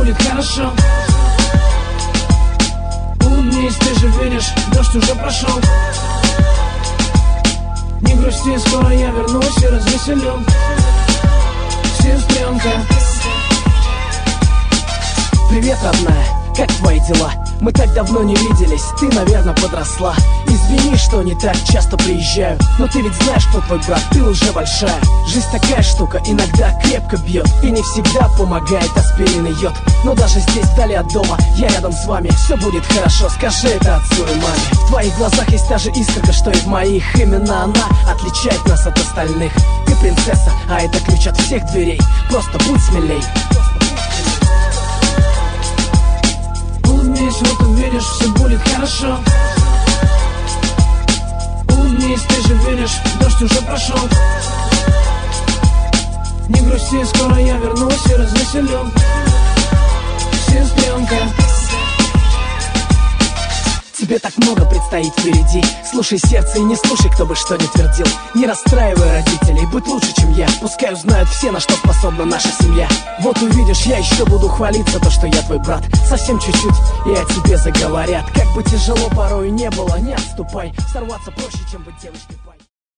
будет хорошо. Улыбнись, ты же видишь, дождь уже прошел. Не грусти, скоро я вернусь и развеселю сестренка. Привет, родная, как твои дела? Мы так давно не виделись, ты, наверное, подросла. Извини, что не так часто приезжаю, но ты ведь знаешь, кто твой брат, ты уже большая. Жизнь такая штука, иногда крепко бьет и не всегда помогает аспирин и йод. Но даже здесь, вдали от дома, я рядом с вами. Все будет хорошо, скажи это отцу и маме. В твоих глазах есть та же искорка, что и в моих. Именно она отличает нас от остальных. Ты принцесса, а это ключ от всех дверей. Просто будь смелей. Улыбнись, вот увидишь, все будет хорошо. Улыбнись, ты же видишь, дождь уже прошел. Не грусти, скоро я вернусь и развеселю сестренка. Тебе так много предстоит впереди. Слушай сердце и не слушай, кто бы что ни твердил. Не расстраивай родителей, будь лучше, чем я. Пускай узнают все, на что способна наша семья. Вот увидишь, я еще буду хвалиться, то, что я твой брат. Совсем чуть-чуть, и о тебе заговорят. Как бы тяжело порою не было, не отступай. Сорваться проще, чем быть девочкой.